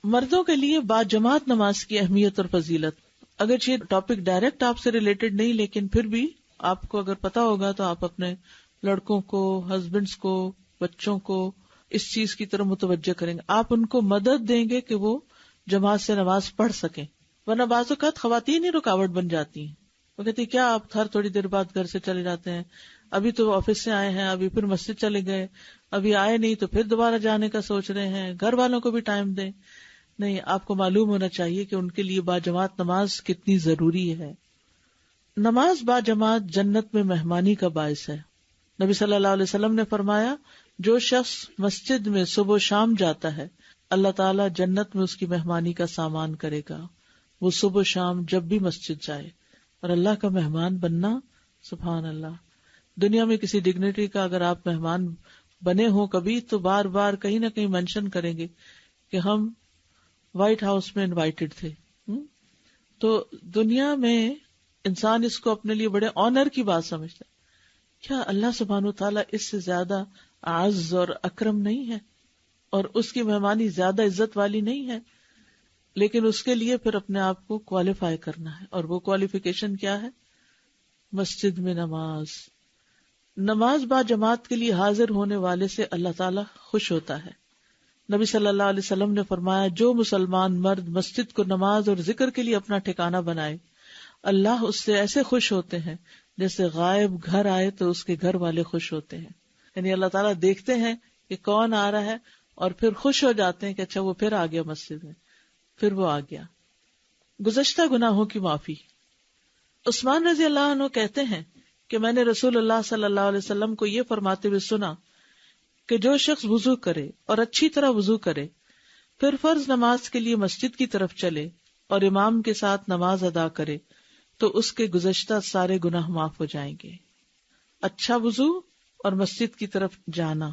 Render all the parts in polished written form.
مردوں کے لیے باجماعت نماز کی اہمیت اور فضیلت. اگرچہ یہ ٹاپک ڈائریکٹ آپ سے ریلیٹڈ نہیں، لیکن پھر بھی آپ کو اگر پتا ہوگا تو آپ اپنے لڑکوں کو، ہسبینڈز کو، بچوں کو اس چیز کی طرف متوجہ کریں گے. آپ ان کو مدد دیں گے کہ وہ جماعت سے نماز پڑھ سکیں، ورنہ بعض اوقات خواتین ہی رکاوٹ بن جاتی ہیں. وہ کہتی کیا آپ ہر تھوڑی دیر بعد گھر سے چلے جاتے ہیں، ابھی تو آفس سے آئے ہیں، ابھی پھر مسجد چلے گئے، ابھی آئے نہیں تو پھر دوبارہ جانے کا سوچ رہے ہیں، گھر والوں کو بھی ٹائم دیں. نہیں، آپ کو معلوم ہونا چاہیے کہ ان کے لیے باجماعت نماز کتنی ضروری ہے. نماز باجماعت جنت میں مہمانی کا باعث ہے. نبی صلی اللہ علیہ وسلم نے فرمایا جو شخص مسجد میں صبح و شام جاتا ہے اللہ تعالیٰ جنت میں اس کی مہمانی کا سامان کرے گا. وہ صبح و شام جب بھی مسجد جائے، اور اللہ کا مہمان بننا، سبحان اللہ. دنیا میں کسی ڈگنیٹری کا اگر آپ مہمان بنے ہوں کبھی تو بار بار کہیں نہ کہیں مینشن کریں گے کہ ہم وائٹ ہاؤس میں انوائٹڈ تھے. تو دنیا میں انسان اس کو اپنے لیے بڑے آنر کی بات سمجھتا ہے. کیا اللہ سبحانہ و تعالیٰ اس سے زیادہ اعز اور اکرم نہیں ہے، اور اس کی مہمانی زیادہ عزت والی نہیں ہے؟ لیکن اس کے لیے پھر اپنے آپ کو کوالیفائی کرنا ہے، اور وہ کوالیفیکیشن کیا ہے؟ مسجد میں نماز. نماز با جماعت کے لیے حاضر ہونے والے سے اللہ تعالیٰ خوش ہوتا ہے. نبی صلی اللہ علیہ وسلم نے فرمایا جو مسلمان مرد مسجد کو نماز اور ذکر کے لیے اپنا ٹھکانہ بنائے اللہ اس سے ایسے خوش ہوتے ہیں جیسے غائب گھر آئے تو اس کے گھر والے خوش ہوتے ہیں. یعنی اللہ تعالیٰ دیکھتے ہیں کہ کون آ رہا ہے اور پھر خوش ہو جاتے ہیں کہ اچھا وہ پھر آ گیا مسجد میں، پھر وہ آ گیا. گزشتہ گناہوں کی معافی. عثمان رضی اللہ عنہ کہتے ہیں کہ میں نے رسول اللہ صلی اللہ علیہ وسلم کو یہ فرماتے ہوئے سنا کہ جو شخص وضو کرے اور اچھی طرح وضو کرے پھر فرض نماز کے لیے مسجد کی طرف چلے اور امام کے ساتھ نماز ادا کرے تو اس کے گزشتہ سارے گناہ معاف ہو جائیں گے. اچھا وضو اور مسجد کی طرف جانا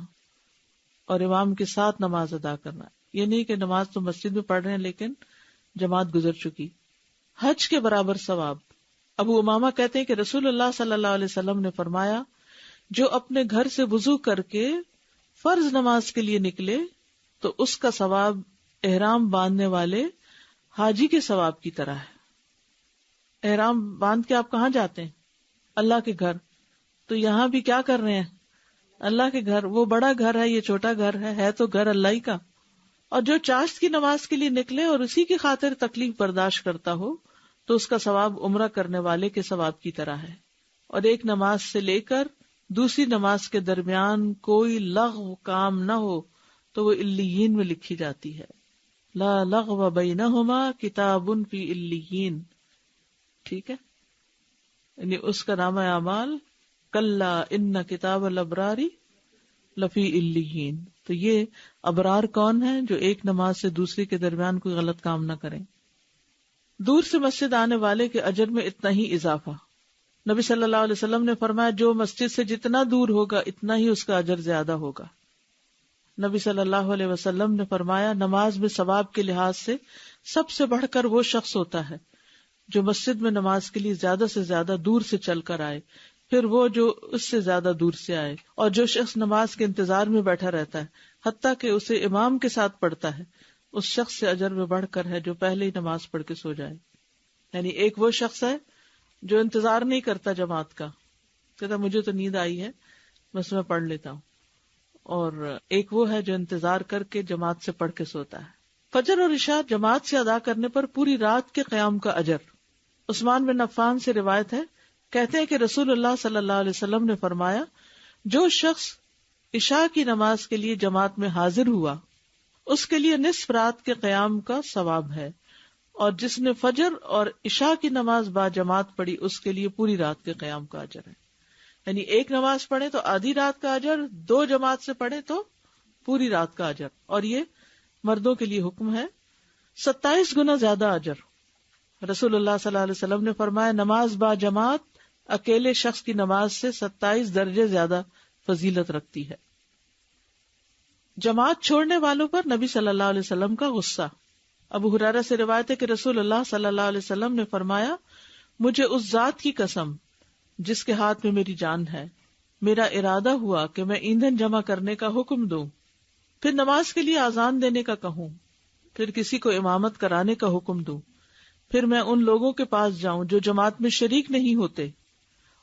اور امام کے ساتھ نماز ادا کرنا، یہ نہیں کہ نماز تو مسجد میں پڑھ رہے ہیں لیکن جماعت گزر چکی. حج کے برابر ثواب. ابو امامہ کہتے ہیں کہ رسول اللہ صلی اللہ علیہ وسلم نے فرمایا جو اپنے گھر سے وضو کر کے فرض نماز کے لیے نکلے تو اس کا ثواب احرام باندھنے والے حاجی کے ثواب کی طرح ہے. احرام باندھ کے آپ کہاں جاتے ہیں؟ اللہ کے گھر. تو یہاں بھی کیا کر رہے ہیں؟ اللہ کے گھر. وہ بڑا گھر ہے، یہ چھوٹا گھر ہے تو گھر اللہ ہی کا. اور جو چاشت کی نماز کے لیے نکلے اور اسی کی خاطر تکلیف برداشت کرتا ہو تو اس کا ثواب عمرہ کرنے والے کے ثواب کی طرح ہے. اور ایک نماز سے لے کر دوسری نماز کے درمیان کوئی لغو کام نہ ہو تو وہ علیین میں لکھی جاتی ہے. لا لغو بینہما کتاب فی علیین. ٹھیک ہے، یعنی اس کا نامہ اعمال کلا ان کتاب الابرار لفی علیین. تو یہ ابرار کون ہیں؟ جو ایک نماز سے دوسری کے درمیان کوئی غلط کام نہ کریں. دور سے مسجد آنے والے کے اجر میں اتنا ہی اضافہ. نبی صلی اللہ علیہ وسلم نے فرمایا جو مسجد سے جتنا دور ہوگا اتنا ہی اس کا اجر زیادہ ہوگا. نبی صلی اللہ علیہ وسلم نے فرمایا نماز میں ثواب کے لحاظ سے سب سے بڑھ کر وہ شخص ہوتا ہے جو مسجد میں نماز کے لیے زیادہ سے زیادہ دور سے چل کر آئے، پھر وہ جو اس سے زیادہ دور سے آئے، اور جو شخص نماز کے انتظار میں بیٹھا رہتا ہے حتیٰ کہ اسے امام کے ساتھ پڑھتا ہے، اس شخص سے اجر میں بڑھ کر ہے جو پہلے ہی نماز پڑھ کے سو جائے. یعنی ایک وہ شخص ہے جو انتظار نہیں کرتا جماعت کا، کہتا مجھے تو نیند آئی ہے بس میں پڑھ لیتا ہوں، اور ایک وہ ہے جو انتظار کر کے جماعت سے پڑھ کے سوتا ہے. فجر اور عشاء جماعت سے ادا کرنے پر پوری رات کے قیام کا اجر. عثمان بن عفان سے روایت ہے، کہتے ہیں کہ رسول اللہ صلی اللہ علیہ وسلم نے فرمایا جو شخص عشاء کی نماز کے لیے جماعت میں حاضر ہوا اس کے لیے نصف رات کے قیام کا ثواب ہے، اور جس نے فجر اور عشاء کی نماز با جماعت پڑھی اس کے لیے پوری رات کے قیام کا اجر ہے. یعنی ایک نماز پڑھے تو آدھی رات کا اجر، دو جماعت سے پڑھے تو پوری رات کا اجر. اور یہ مردوں کے لیے حکم ہے. 27 گنا زیادہ اجر. رسول اللہ صلی اللہ علیہ وسلم نے فرمایا نماز با جماعت اکیلے شخص کی نماز سے 27 درجے زیادہ فضیلت رکھتی ہے. جماعت چھوڑنے والوں پر نبی صلی اللہ علیہ وسلم کا غصہ. ابو ہریرہ سے روایت ہے کہ رسول اللہ صلی اللہ علیہ وسلم نے فرمایا مجھے اس ذات کی قسم جس کے ہاتھ میں میری جان ہے، میرا ارادہ ہوا کہ میں ایندھن جمع کرنے کا حکم دوں، پھر نماز کے لیے اذان دینے کا کہوں، پھر کسی کو امامت کرانے کا حکم دوں، پھر میں ان لوگوں کے پاس جاؤں جو جماعت میں شریک نہیں ہوتے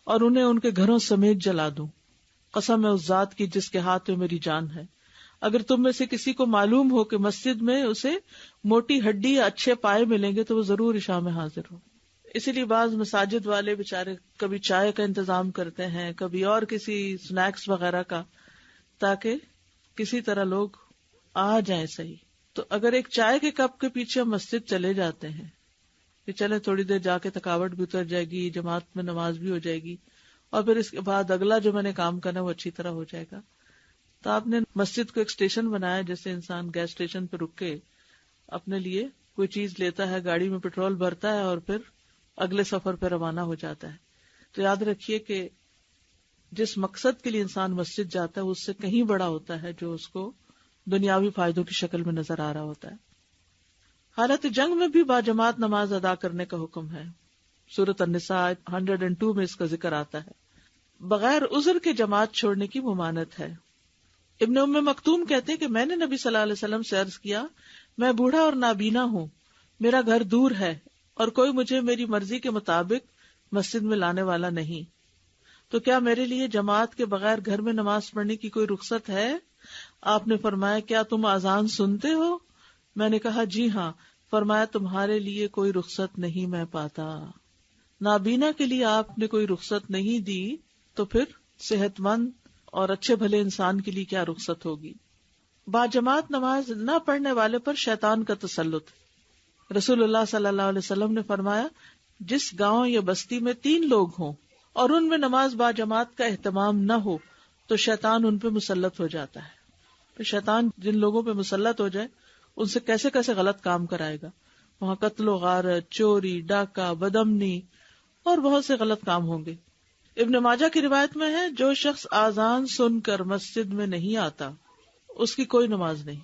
اور انہیں ان کے گھروں سمیت جلا دوں، قسم ہے اس ذات کی جس کے ہاتھ میں میری جان ہے، اگر تم میں سے کسی کو معلوم ہو کہ مسجد میں اسے موٹی ہڈی یا اچھے پائے ملیں گے تو وہ ضرور عشاء میں حاضر ہو۔ اسی لیے بعض مساجد والے بےچارے کبھی چائے کا انتظام کرتے ہیں، کبھی اور کسی سنیکس وغیرہ کا، تاکہ کسی طرح لوگ آ جائیں صحیح۔ تو اگر ایک چائے کے کپ کے پیچھے ہم مسجد چلے جاتے ہیں کہ چلے تھوڑی دیر جا کے تھکاوٹ بھی اتر جائے گی، جماعت میں نماز بھی ہو جائے گی، اور پھر اس کے بعد اگلا جو میں نے کام کرنا وہ اچھی طرح ہو جائے گا، تو آپ نے مسجد کو ایک اسٹیشن بنایا جیسے انسان گیس اسٹیشن پہ رک کے اپنے لیے کوئی چیز لیتا ہے، گاڑی میں پیٹرول بھرتا ہے اور پھر اگلے سفر پہ روانہ ہو جاتا ہے۔ تو یاد رکھیے کہ جس مقصد کے لیے انسان مسجد جاتا ہے اس سے کہیں بڑا ہوتا ہے جو اس کو دنیاوی فائدوں کی شکل میں نظر آ رہا ہوتا ہے۔ حالت جنگ میں بھی باجماعت نماز ادا کرنے کا حکم ہے، سورۃ النساء 102 میں اس کا ذکر آتا ہے۔ بغیر عذر کے جماعت چھوڑنے کی ممانعت ہے۔ ابن ام مکتوم کہتے ہیں کہ میں نے نبی صلی اللہ علیہ وسلم سے عرض کیا، میں بوڑھا اور نابینا ہوں، میرا گھر دور ہے اور کوئی مجھے میری مرضی کے مطابق مسجد میں لانے والا نہیں، تو کیا میرے لیے جماعت کے بغیر گھر میں نماز پڑھنے کی کوئی رخصت ہے؟ آپ نے فرمایا کیا تم اذان سنتے ہو؟ میں نے کہا جی ہاں۔ فرمایا تمہارے لیے کوئی رخصت نہیں میں پاتا۔ نابینا کے لیے آپ نے کوئی رخصت نہیں دی تو پھر صحت مند اور اچھے بھلے انسان کے لیے کیا رخصت ہوگی؟ باجماعت نماز نہ پڑھنے والے پر شیطان کا تسلط۔ رسول اللہ صلی اللہ علیہ وسلم نے فرمایا جس گاؤں یا بستی میں 3 لوگ ہوں اور ان میں نماز باجماعت کا اہتمام نہ ہو تو شیطان ان پہ مسلط ہو جاتا ہے۔ پھر شیطان جن لوگوں پہ مسلط ہو جائے ان سے کیسے کیسے غلط کام کرائے گا، وہاں قتل و غارت، چوری، ڈاکہ، بدامنی اور بہت سے غلط کام ہوں گے۔ ابن ماجہ کی روایت میں ہے جو شخص آذان سن کر مسجد میں نہیں آتا اس کی کوئی نماز نہیں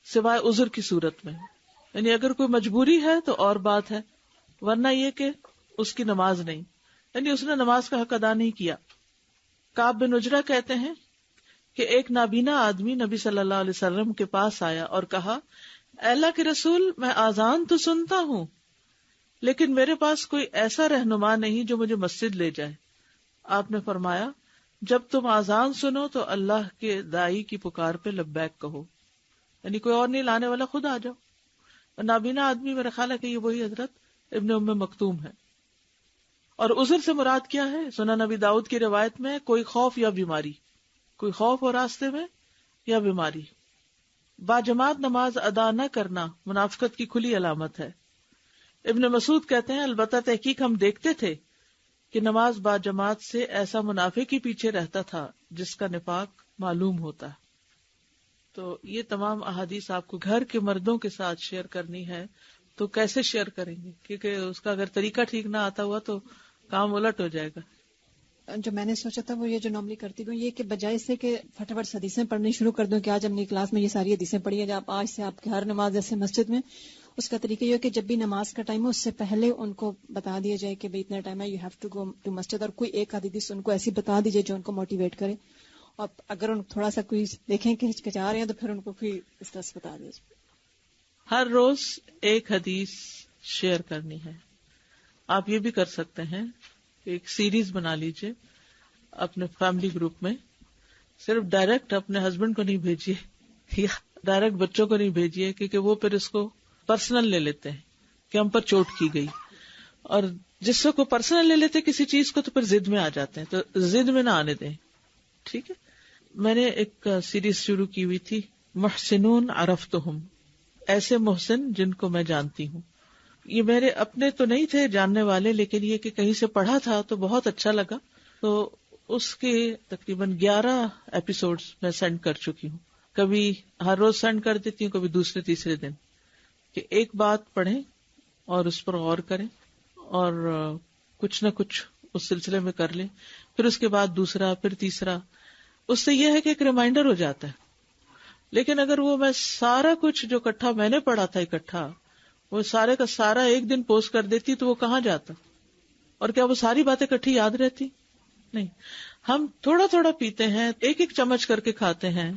سوائے عذر کی صورت میں، یعنی اگر کوئی مجبوری ہے تو اور بات ہے، ورنہ یہ کہ اس کی نماز نہیں، یعنی اس نے نماز کا حق ادا نہیں کیا۔ کعب بن عجرہ کہتے ہیں کہ ایک نابینا آدمی نبی صلی اللہ علیہ وسلم کے پاس آیا اور کہا اے اللہ کے رسول میں آذان تو سنتا ہوں لیکن میرے پاس کوئی ایسا رہنما نہیں جو مجھے مسجد لے جائے۔ آپ نے فرمایا جب تم آذان سنو تو اللہ کے دائی کی پکار پہ لبیک کہو، یعنی کوئی اور نہیں لانے والا، خود آ جاؤ۔ اور نابینا آدمی میرا خیال ہے کہ یہ وہی حضرت ابن ام مکتوم ہے۔ اور عذر سے مراد کیا ہے؟ سنن نبی داؤد کی روایت میں کوئی خوف یا بیماری، کوئی خوف ہو راستے میں یا بیماری۔ باجماعت نماز ادا نہ کرنا منافقت کی کھلی علامت ہے۔ ابن مسعود کہتے ہیں البتہ تحقیق ہم دیکھتے تھے کہ نماز باجماعت سے ایسا منافق ہی پیچھے رہتا تھا جس کا نفاق معلوم ہوتا۔ تو یہ تمام احادیث آپ کو گھر کے مردوں کے ساتھ شیئر کرنی ہے تو کیسے شیئر کریں گے؟ کیونکہ اس کا اگر طریقہ ٹھیک نہ آتا ہوا تو کام الٹ ہو جائے گا۔ جو میں نے سوچا تھا وہ یہ جو نارملی کرتی ہوں یہ کہ بجائے سے کہ فٹافٹ حدیثیں پڑھنی شروع کر دوں کہ آج ہم نے کلاس میں یہ ساری حدیثیں پڑھی ہیں، جب آج سے آپ کی ہر نماز جیسے مسجد میں اس کا طریقہ یہ ہے کہ جب بھی نماز کا ٹائم ہو اس سے پہلے ان کو بتا دیا جائے کہ بھئی اتنا ٹائم ہے، you have to go to masjid, اور کوئی ایک حدیث ان کو ایسی بتا دیجیے جو ان کو موٹیویٹ کرے، اور اگر ان تھوڑا سا کوئی دیکھیں کہ ہچکچا رہے ہیں تو پھر ان کو کوئی اس طرح سے بتا دیجیے۔ ہر روز ایک حدیث شیئر کرنی ہے۔ آپ یہ بھی کر سکتے ہیں کہ ایک سیریز بنا لیجئے اپنے فیملی گروپ میں، صرف ڈائریکٹ اپنے ہسبینڈ کو نہیں بھیجیے یا ڈائریکٹ بچوں کو نہیں بھیجیے، کیونکہ وہ پھر اس کو پرسنل لے لیتے ہیں کہ ہم پر چوٹ کی گئی، اور جس سے کوئی پرسنل لے لیتے کسی چیز کو تو پھر ضد میں آ جاتے ہیں، تو ضد میں نہ آنے دیں، ٹھیک ہے۔ میں نے ایک سیریز شروع کی ہوئی تھی محسنون عرفتہم، ایسے محسن جن کو میں جانتی ہوں۔ یہ میرے اپنے تو نہیں تھے جاننے والے، لیکن یہ کہ کہیں سے پڑھا تھا تو بہت اچھا لگا، تو اس کے تقریباً 11 ایپیسوڈز میں سینڈ کر چکی ہوں۔ کبھی ہر روز سینڈ کر دیتی ہوں، کبھی دوسرے تیسرے دن، کہ ایک بات پڑھیں اور اس پر غور کریں اور کچھ نہ کچھ اس سلسلے میں کر لیں، پھر اس کے بعد دوسرا، پھر تیسرا۔ اس سے یہ ہے کہ ایک ریمائنڈر ہو جاتا ہے۔ لیکن اگر وہ میں سارا کچھ جو اکٹھا میں نے پڑھا تھا اکٹھا وہ سارے کا سارا ایک دن پوسٹ کر دیتی تو وہ کہاں جاتا، اور کیا وہ ساری باتیں اکٹھی یاد رہتی؟ نہیں۔ ہم تھوڑا تھوڑا پیتے ہیں، ایک ایک چمچ کر کے کھاتے ہیں،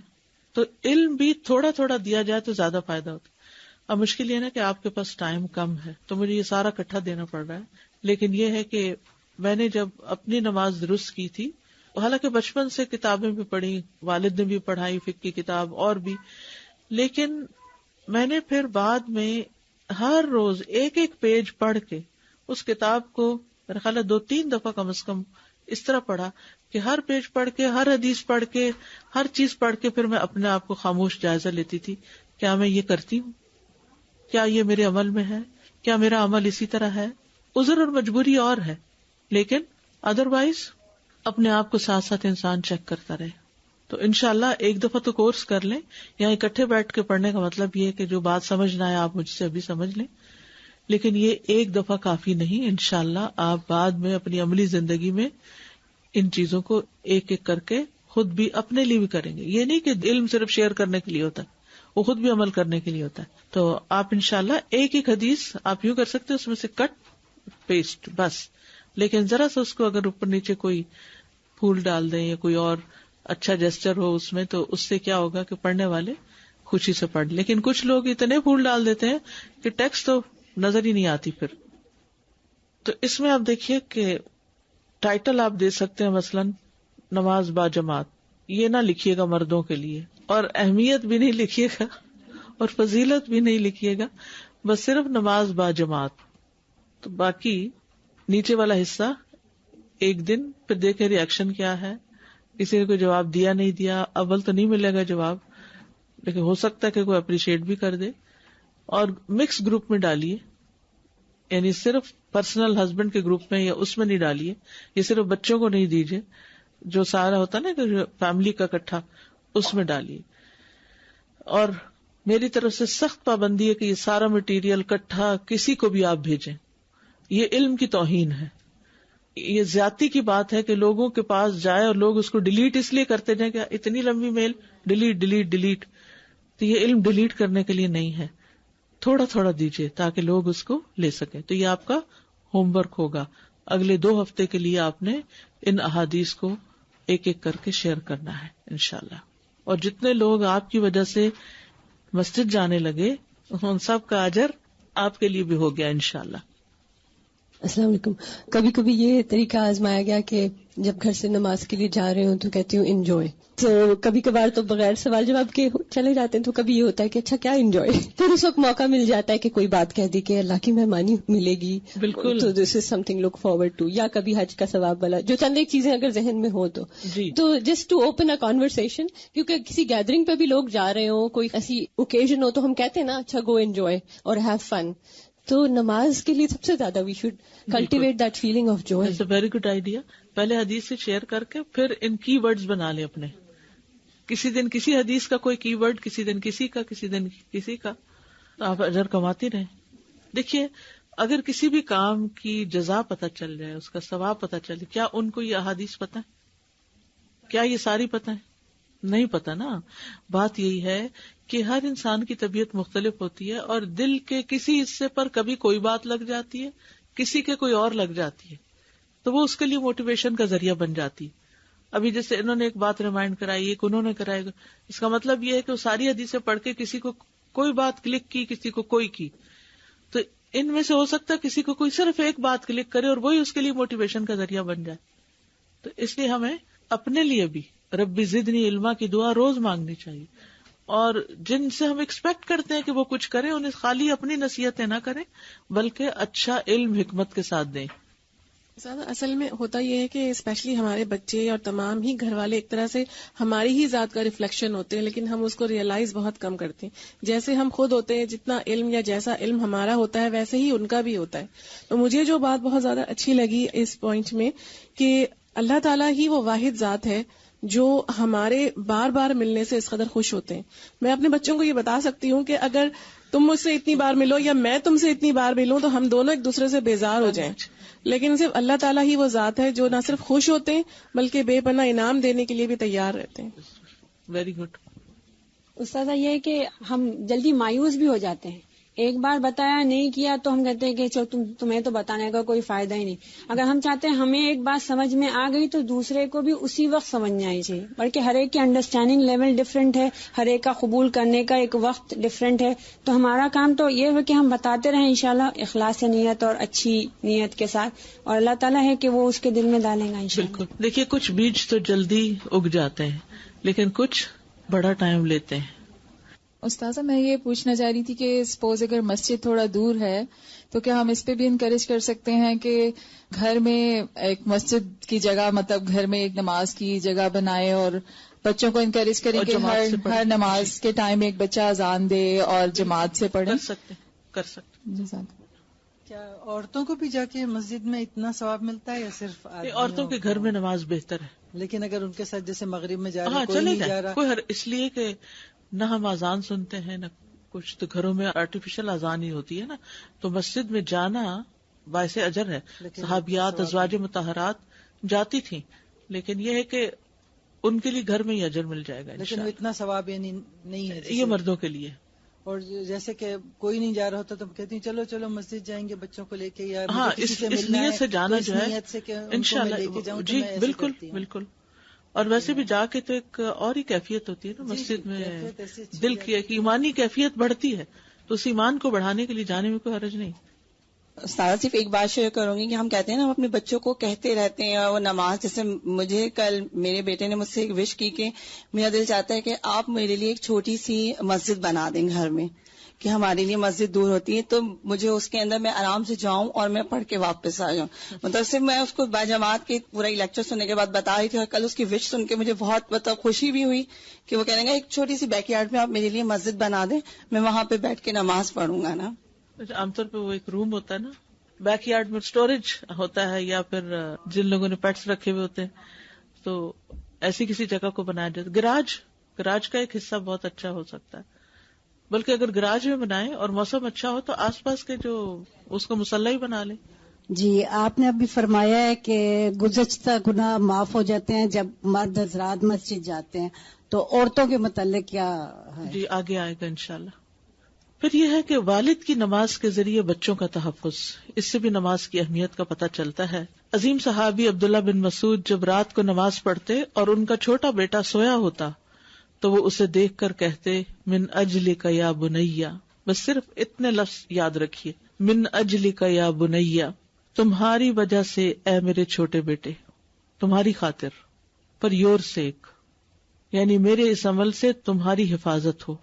تو علم بھی تھوڑا تھوڑا دیا جائے تو زیادہ فائدہ ہوتا۔ اب مشکل یہ نا کہ آپ کے پاس ٹائم کم ہے تو مجھے یہ سارا اکٹھا دینا پڑ رہا ہے، لیکن یہ ہے کہ میں نے جب اپنی نماز درست کی تھی، حالانکہ بچپن سے کتابیں بھی پڑھی، والد نے بھی پڑھائی فقہ کی کتاب اور بھی، لیکن میں نے پھر بعد میں ہر روز ایک ایک پیج پڑھ کے اس کتاب کو میرا خیال ہے 2-3 دفعہ کم از کم اس طرح پڑھا کہ ہر پیج پڑھ کے، ہر حدیث پڑھ کے، ہر چیز پڑھ کے پھر میں اپنے آپ کو خاموش جائزہ لیتی تھی، کیا میں یہ کرتی ہوں، کیا یہ میرے عمل میں ہے، کیا میرا عمل اسی طرح ہے. عذر اور مجبوری اور ہے، لیکن ادروائز اپنے آپ کو ساتھ ساتھ انسان چیک کرتا رہے. تو انشاءاللہ ایک دفعہ تو کورس کر لیں. یہاں اکٹھے بیٹھ کے پڑھنے کا مطلب یہ ہے کہ جو بات سمجھنا ہے آپ مجھ سے ابھی سمجھ لیں، لیکن یہ ایک دفعہ کافی نہیں. انشاءاللہ آپ بعد میں اپنی عملی زندگی میں ان چیزوں کو ایک ایک کر کے خود بھی اپنے لیے بھی کریں گے. یہ نہیں کہ علم صرف شیئر کرنے کے لیے ہوتا ہے، وہ خود بھی عمل کرنے کے لیے ہوتا ہے. تو آپ انشاءاللہ ایک ایک حدیث آپ یوں کر سکتے ہیں، اس میں سے کٹ پیسٹ بس، لیکن ذرا سا اس کو اگر اوپر نیچے کوئی پھول ڈال دیں یا کوئی اور اچھا جیسچر ہو اس میں، تو اس سے کیا ہوگا کہ پڑھنے والے خوشی سے پڑھ. لیکن کچھ لوگ اتنے پھول ڈال دیتے ہیں کہ ٹیکسٹ تو نظر ہی نہیں آتی پھر. تو اس میں آپ دیکھیے کہ ٹائٹل آپ دے سکتے ہیں مثلاً نماز با جماعت، یہ نہ لکھیے گا مردوں کے لیے، اور اہمیت بھی نہیں لکھیے گا اور فضیلت بھی نہیں لکھیے گا، بس صرف نماز با جماعت. تو باقی نیچے والا حصہ ایک دن پھر دیکھے ریئیکشن کیا ہے. کسی نے کوئی جواب دیا نہیں دیا، اول تو نہیں ملے گا جواب، لیکن ہو سکتا ہے کہ کوئی اپریشیٹ بھی کر دے. اور مکس گروپ میں ڈالیے، یعنی صرف پرسنل ہسبینڈ کے گروپ میں یا اس میں نہیں ڈالیے، یہ صرف بچوں کو نہیں دیجیے، جو سارا ہوتا نا کہ فیملی کا اکٹھا اس میں ڈالیے. اور میری طرف سے سخت پابندی ہے کہ یہ سارا مٹیریل اکٹھا کسی کو بھی آپ بھیجیں. یہ علم کی توہین ہے. یہ زیادتی کی بات ہے کہ لوگوں کے پاس جائے اور لوگ اس کو ڈیلیٹ اس لیے کرتے جائیں کہ اتنی لمبی میل ڈیلیٹ ڈیلیٹ ڈیلیٹ. تو یہ علم ڈیلیٹ کرنے کے لیے نہیں ہے، تھوڑا تھوڑا دیجیے تاکہ لوگ اس کو لے سکیں. تو یہ آپ کا ہوم ورک ہوگا. اگلے 2 ہفتے کے لیے آپ نے ان احادیث کو ایک ایک کر کے شیئر کرنا ہے انشاءاللہ. اور جتنے لوگ آپ کی وجہ سے مسجد جانے لگے ان سب کا اجر آپ کے لیے بھی ہو گیا انشاءاللہ. السلام علیکم. کبھی کبھی یہ طریقہ آزمایا گیا کہ جب گھر سے نماز کے لیے جا رہے ہوں تو کہتی ہوں انجوائے. تو کبھی کبھار تو بغیر سوال جواب کے چلے جاتے ہیں، تو کبھی یہ ہوتا ہے کہ اچھا کیا انجوائے، پھر اس وقت موقع مل جاتا ہے کہ کوئی بات کہہ دی کہ اللہ کی مہمانی ملے گی، بالکل، تو this is something look forward to. یا کبھی حج کا ثواب والا جو چند ایک چیزیں اگر ذہن میں ہو تو just to open a conversation. کیونکہ کسی گیدرنگ پہ بھی لوگ جا رہے ہوں، کوئی ایسی اوکیزن ہو تو ہم کہتے ہیں نا اچھا گو انجوائے اور ہیو فن. تو نماز کے لیے سب سے زیادہ we should cultivate that feeling of joy. It's a very good idea. پہلے حدیث سے شیئر کر کے پھر ان کی ورڈز بنا لیں اپنے. کسی دن کسی حدیث کا کوئی کی ورڈ، کسی دن کسی کا، کسی دن کسی کا، آپ اجر کماتے رہیں. دیکھیے اگر کسی بھی کام کی جزا پتہ چل جائے، اس کا ثواب پتہ چل جائے، کیا ان کو یہ احادیث پتہ ہے؟ کیا یہ ساری پتہ ہے؟ نہیں پتہ نا. بات یہی ہے کہ ہر انسان کی طبیعت مختلف ہوتی ہے اور دل کے کسی حصے پر کبھی کوئی بات لگ جاتی ہے، کسی کے کوئی اور لگ جاتی ہے، تو وہ اس کے لیے موٹیویشن کا ذریعہ بن جاتی ہے. ابھی جیسے انہوں نے ایک بات ریمائنڈ کرائی، ایک انہوں نے کرائی، اس کا مطلب یہ ہے کہ وہ ساری حدیثیں پڑھ کے کسی کو کوئی بات کلک کی، کسی کو کوئی کی. تو ان میں سے ہو سکتا ہے کسی کو کوئی صرف ایک بات کلک کرے اور وہی اس کے لیے موٹیویشن کا ذریعہ بن جائے. تو اس لیے ہمیں اپنے لیے بھی ربی زدنی علما کی دعا روز مانگنی چاہیے. اور جن سے ہم ایکسپیکٹ کرتے ہیں کہ وہ کچھ کریں، انہیں خالی اپنی نصیحتیں نہ کریں بلکہ اچھا علم حکمت کے ساتھ دیں. اصل میں ہوتا یہ ہے کہ اسپیشلی ہمارے بچے اور تمام ہی گھر والے ایک طرح سے ہماری ہی ذات کا ریفلیکشن ہوتے ہیں، لیکن ہم اس کو ریئلائز بہت کم کرتے ہیں. جیسے ہم خود ہوتے ہیں، جتنا علم یا جیسا علم ہمارا ہوتا ہے ویسے ہی ان کا بھی ہوتا ہے. تو مجھے جو بات بہت زیادہ اچھی لگی اس پوائنٹ میں کہ اللہ تعالیٰ ہی وہ واحد ذات ہے جو ہمارے بار بار ملنے سے اس قدر خوش ہوتے ہیں. میں اپنے بچوں کو یہ بتا سکتی ہوں کہ اگر تم مجھ سے اتنی بار ملو یا میں تم سے اتنی بار ملوں تو ہم دونوں ایک دوسرے سے بیزار ہو جائیں، لیکن صرف اللہ تعالیٰ ہی وہ ذات ہے جو نہ صرف خوش ہوتے ہیں بلکہ بے پناہ انعام دینے کے لیے بھی تیار رہتے ہیں. Very good. استاذہ یہ ہے کہ ہم جلدی مایوس بھی ہو جاتے ہیں ایک بار بتایا نہیں کیا تو ہم کہتے ہیں کہ چلو تمہیں تو بتانے کا کوئی فائدہ ہی نہیں. اگر ہم چاہتے ہیں ہمیں ایک بات سمجھ میں آ گئی تو دوسرے کو بھی اسی وقت سمجھ آنی چاہیے. بلکہ ہر ایک کی انڈرسٹینڈنگ لیول ڈفرینٹ ہے, ہر ایک کا قبول کرنے کا ایک وقت ڈفرینٹ ہے. تو ہمارا کام تو یہ ہے کہ ہم بتاتے رہیں انشاءاللہ اخلاص نیت اور اچھی نیت کے ساتھ, اور اللہ تعالیٰ ہے کہ وہ اس کے دل میں ڈالیں گا انشاءاللہ. بالکل. دیکھیے کچھ بیج تو جلدی اگ جاتے ہیں لیکن کچھ بڑا ٹائم لیتے ہیں. استاذہ میں یہ پوچھنا چاہ رہی تھی کہ سپوز اگر مسجد تھوڑا دور ہے تو کیا ہم اس پہ بھی انکریج کر سکتے ہیں کہ گھر میں ایک مسجد کی جگہ, مطلب گھر میں ایک نماز کی جگہ بنائے اور بچوں کو انکریج کریں کہ ہر نماز کے ٹائم ایک بچہ اذان دے اور جماعت سے پڑھے؟ کر سکتے. کیا عورتوں کو بھی جا کے مسجد میں اتنا ثواب ملتا ہے یا صرف عورتوں کے گھر میں نماز بہتر ہے؟ لیکن اگر ان کے ساتھ جیسے مغرب میں جا رہے کوئی نہیں جا رہا, اس لیے کہ نہ ہم اذان سنتے ہیں نہ کچھ, تو گھروں میں آرٹیفیشل اذان ہی ہوتی ہے نا, تو مسجد میں جانا باعث اجر ہے. صحابیات ازواج مطہرات جاتی تھیں, لیکن یہ ہے کہ ان کے لیے گھر میں ہی اجر مل جائے گا. لیکن اتنا ثواب یعنی نہیں ہے یہ مردوں کے لیے. اور جیسے کہ کوئی نہیں جا رہا ہوتا تو ہم کہتے ہیں چلو چلو مسجد جائیں گے بچوں کو لے کے, یا ہاں اس نیت سے جانا جو ہے انشاءاللہ. جی بالکل بالکل. اور ویسے بھی جا کے تو ایک اور ہی کیفیت ہوتی ہے نا مسجد میں, دل کی ایک ایمانی کیفیت بڑھتی ہے, تو اس ایمان کو بڑھانے کے لیے جانے میں کوئی حرج نہیں. استاد صرف ایک بات شیئر کروں گی کہ ہم کہتے ہیں نا ہم اپنے بچوں کو کہتے رہتے ہیں, اور وہ نماز, جیسے مجھے کل میرے بیٹے نے مجھ سے ایک وش کی کہ میرا دل چاہتا ہے کہ آپ میرے لیے ایک چھوٹی سی مسجد بنا دیں گھر میں, کہ ہمارے لیے مسجد دور ہوتی ہے تو مجھے اس کے اندر میں آرام سے جاؤں اور میں پڑھ کے واپس آ جاؤں. مطلب صرف میں اس کو باجماعت کے پورا لیکچر سننے کے بعد بتا رہی تھی, اور کل اس کی وش سن کے مجھے بہت خوشی بھی ہوئی کہ وہ کہنے گا ایک چھوٹی سی بیک یارڈ میں آپ میرے لیے مسجد بنا دیں, میں وہاں پہ بیٹھ کے نماز پڑھوں گا نا. عام طور پہ وہ ایک روم ہوتا ہے نا بیک یارڈ میں, اسٹوریج ہوتا ہے, یا پھر جن لوگوں نے پیٹس رکھے ہوئے ہوتے ہیں تو ایسی کسی جگہ کو بنایا جاتا. گراج کا ایک حصہ بہت اچھا ہو سکتا ہے, بلکہ اگر گراج میں بنائیں اور موسم اچھا ہو تو آس پاس کے جو اس کو مصلی ہی بنا لیں. جی آپ نے ابھی فرمایا ہے کہ گزشتہ گناہ معاف ہو جاتے ہیں جب مرد حضرات مسجد جاتے ہیں, تو عورتوں کے متعلق کیا ہے؟ جی آگے آئے گا انشاءاللہ. پھر یہ ہے کہ والد کی نماز کے ذریعے بچوں کا تحفظ, اس سے بھی نماز کی اہمیت کا پتہ چلتا ہے. عظیم صحابی عبداللہ بن مسعود جب رات کو نماز پڑھتے اور ان کا چھوٹا بیٹا سویا ہوتا تو وہ اسے دیکھ کر کہتے من اجلک یا بنیا, بس صرف اتنے لفظ یاد رکھیے, من اجلک یا بنیا, تمہاری وجہ سے اے میرے چھوٹے بیٹے, تمہاری خاطر, پر یور سیک, یعنی میرے اس عمل سے تمہاری حفاظت ہو.